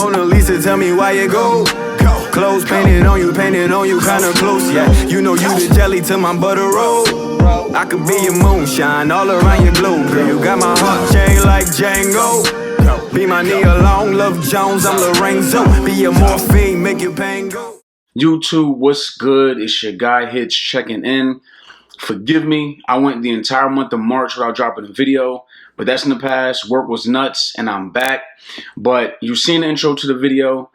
Mona Lisa, tell me why you go. Clothes painted on you, kinda close, yeah. You know you the jelly to my butter roll. I could be your moonshine all around your globe, girl. You got my heart chained like Django. Be my knee along, Love Jones, I'm Lorenzo. Be your morphine, make your pain go. YouTube, what's good? It's your guy Hits checking in. Forgive me, I went the entire month of March without dropping a video, but that's in the past. Work was nuts and I'm back. But you've seen the intro to the video.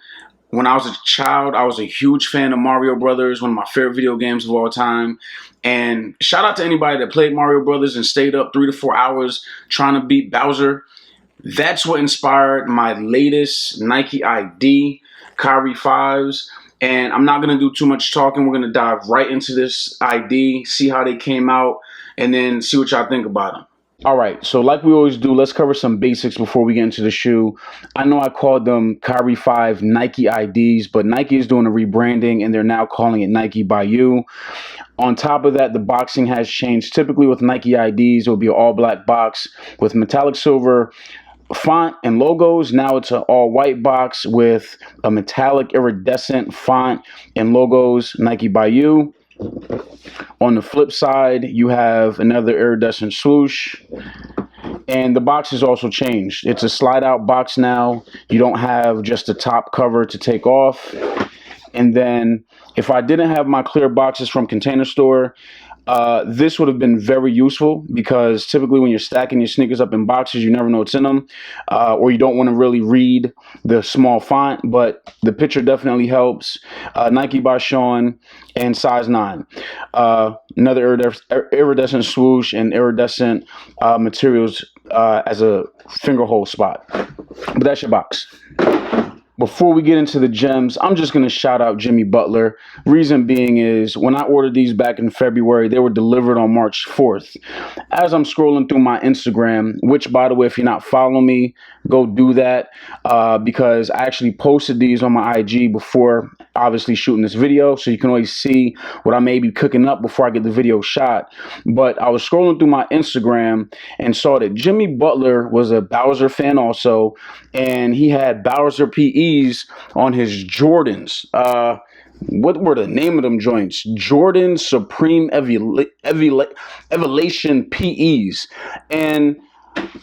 When I was a child, I was a huge fan of Mario Brothers, one of my favorite video games of all time. And shout out to anybody that played Mario Brothers and stayed up 3 to 4 hours trying to beat Bowser. That's what inspired my latest Nike ID, Kyrie 5s. And I'm not going to do too much talking. We're going to dive right into this ID, see how they came out, and then see what y'all think about them. All right, so like we always do, let's cover some basics before we get into the shoe. I know I called them Kyrie 5 Nike IDs, but Nike is doing a rebranding, and they're now calling it Nike by You. On top of that, the boxing has changed. Typically with Nike IDs, it will be an all-black box with metallic silver font and logos. Now it's an all-white box with a metallic iridescent font and logos, Nike by You. On the flip side, you have another iridescent swoosh. And the box has also changed. It's a slide-out box now. You don't have just the top cover to take off. And then if I didn't have my clear boxes from Container Store, this would have been very useful, because typically when you're stacking your sneakers up in boxes, you never know what's in them, or you don't want to really read the small font, but the picture definitely helps. Nike by Sean and size 9. Another iridescent swoosh and iridescent materials as a finger hole spot. But that's your box. Before we get into the gems, I'm just going to shout out Jimmy Butler. Reason being is when I ordered these back in February, they were delivered on March 4th. As I'm scrolling through my Instagram, which, by the way, if you're not following me, go do that, because I actually posted these on my IG before obviously shooting this video, so you can always see what I may be cooking up before I get the video shot. But I was scrolling through my Instagram and saw that Jimmy Butler was a Bowser fan also, and he had Bowser PEs on his Jordans. What were the name of them joints? Jordan Supreme Evolution PEs. And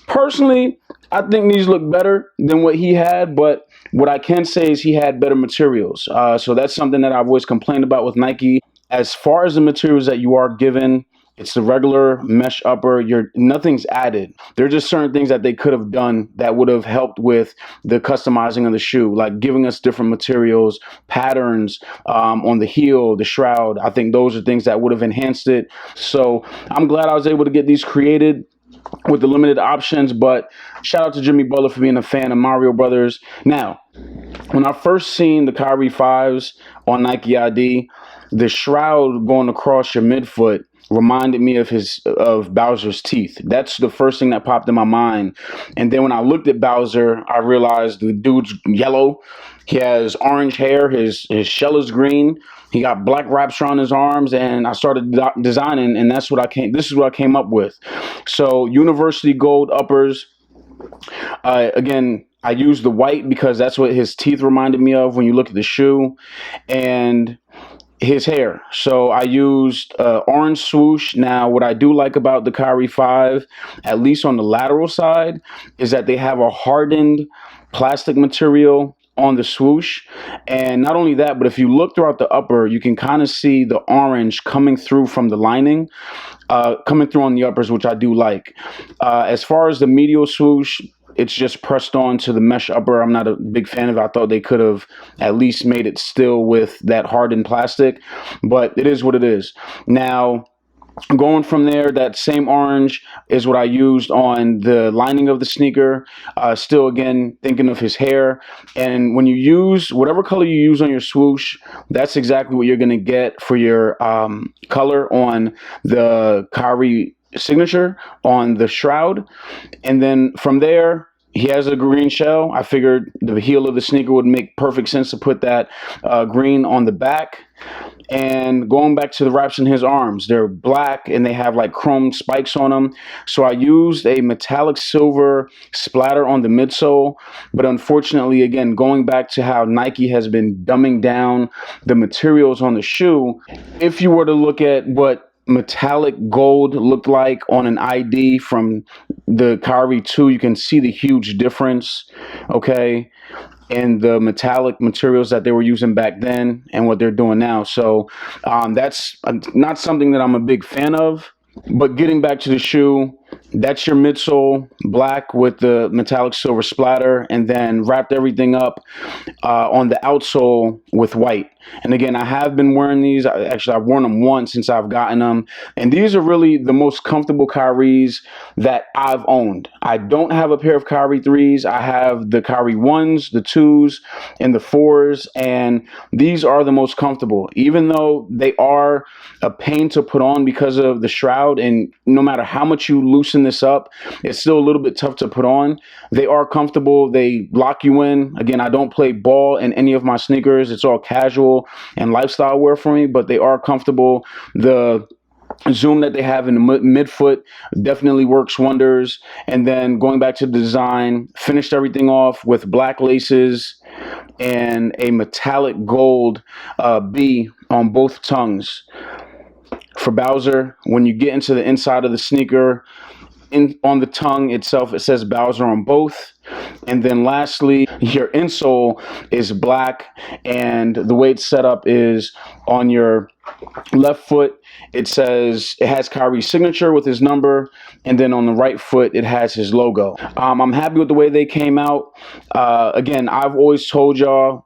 personally, I think these look better than what he had, but what I can say is he had better materials. So that's something that I've always complained about with Nike. As far as the materials that you are given, it's the regular mesh upper. Nothing's added. There are just certain things that they could have done that would have helped with the customizing of the shoe, like giving us different materials, patterns on the heel, the shroud. I think those are things that would have enhanced it. So I'm glad I was able to get these created with the limited options, but shout out to Jimmy Butler for being a fan of Mario Brothers. Now, when I first seen the Kyrie 5s on Nike ID, the shroud going across your midfoot reminded me of Bowser's teeth. That's the first thing that popped in my mind. And then when I looked at Bowser, I realized the dude's yellow. He has orange hair. His shell is green. He got black wraps around his arms, and I started designing, and this is what I came up with. So University Gold uppers. Again, I used the white because that's what his teeth reminded me of when you look at the shoe, and his hair. So I used orange swoosh. Now, what I do like about the Kyrie 5, at least on the lateral side, is that they have a hardened plastic material on the swoosh. And not only that, but if you look throughout the upper, you can kind of see the orange coming through from the lining, coming through on the uppers, which I do like. As far as the medial swoosh, it's just pressed on to the mesh upper. I'm not a big fan of it. I thought they could have at least made it still with that hardened plastic, but it is what it is. Now, going from there, that same orange is what I used on the lining of the sneaker. Still, again, thinking of his hair. And when you use whatever color you use on your swoosh, that's exactly what you're going to get for your color on the Kyrie signature on the shroud. And then from there, he has a green shell. I figured the heel of the sneaker would make perfect sense to put that green on the back. And going back to the wraps in his arms, they're black and they have like chrome spikes on them. So I used a metallic silver splatter on the midsole. But unfortunately, again, going back to how Nike has been dumbing down the materials on the shoe, if you were to look at what metallic gold looked like on an ID from the Kyrie 2, you can see the huge difference, okay, in the metallic materials that they were using back then and what they're doing now. So that's not something that I'm a big fan of. But getting back to the shoe, that's your midsole, black with the metallic silver splatter, and then wrapped everything up on the outsole with white. And again, I have been wearing these. Actually, I've worn them once since I've gotten them. And these are really the most comfortable Kyries that I've owned. I don't have a pair of Kyrie 3s. I have the Kyrie 1s, the 2s, and the 4s. And these are the most comfortable, even though they are a pain to put on because of the shroud. And no matter how much you loosen this up, it's still a little bit tough to put on. They are comfortable. They lock you in. Again, I don't play ball in any of my sneakers. It's all casual and lifestyle wear for me, but they are comfortable. The zoom that they have in the midfoot definitely works wonders. And then going back to the design, finished everything off with black laces and a metallic gold B on both tongues. For Bowser, when you get into the inside of the sneaker, on the tongue itself, it says Bowser on both. And then lastly, your insole is black, and the way it's set up is on your left foot, it has Kyrie's signature with his number, and then on the right foot, it has his logo. I'm happy with the way they came out. Again, I've always told y'all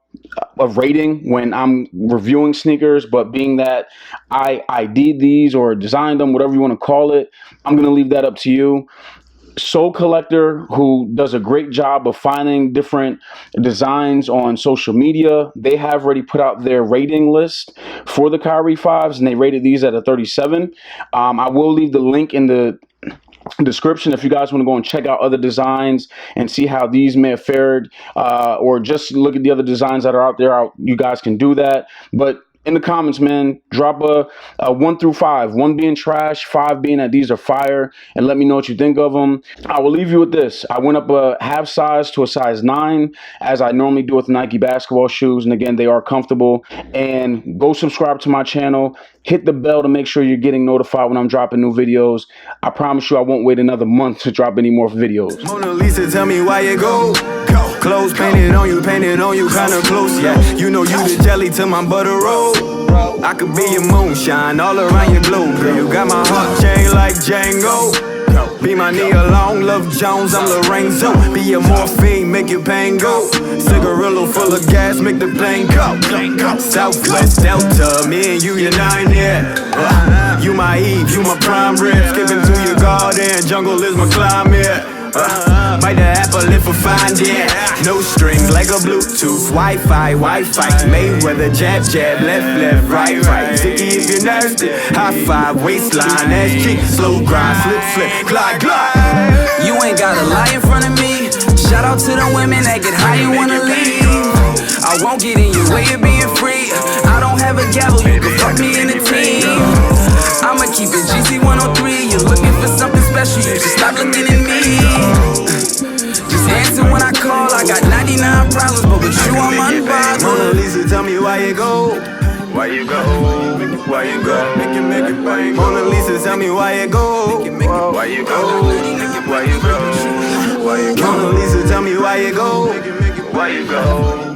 a rating when I'm reviewing sneakers, but being that I ID'd these or designed them, whatever you want to call it, I'm going to leave that up to you. SoleCollector, who does a great job of finding different designs on social media, they have already put out their rating list for the Kyrie 5s, and they rated these at a 37. I will leave the link in the description if you guys want to go and check out other designs and see how these may have fared, or just look at the other designs that are out there. You guys can do that. But in the comments, man, drop a 1 through 5, 1 being trash, 5 being that these are fire, and let me know what you think of them. I will leave you with this. I went up a half size to a size 9, as I normally do with Nike basketball shoes, and again, they are comfortable. And go subscribe to my channel. Hit the bell to make sure you're getting notified when I'm dropping new videos. I promise you I won't wait another month to drop any more videos. Mona Lisa, tell me why you go. Clothes painted on you, kinda close, yeah. You know you the jelly to my butter roll. I could be your moonshine all around your globe, girl. You got my heart chained like Django. Be my Nia Long, Love Jones, I'm Lorenzo. Be your morphine, make your pain go. Cigarillo full of gas, make the plane go. Southwest Delta, me and you, you're 9, yeah. You my Eve, you my prime rib. Skipping through your garden, jungle is my climate. Bite the apple if I find it. No strings like a Bluetooth, Wi-Fi, Mayweather, jab, left, right. Sticky if you're nasty. High five, waistline, ass cheek, slow grind, slip, glide. You ain't gotta lie in front of me. Shout out to the women that get high and wanna leave. I won't get in your way of being free. I don't have a gavel, you can fuck me in the team. I'ma keep it GC 103. You're looking for something special, you should stop looking at me. Just answer when I call, I got 99 problems, but with you I'm unbothered. Mona Lisa, tell me why you go. Why you go? Make it bang. Mona Lisa, tell me why you go. Why you go? Mona Lisa, tell me why you go. Why you go?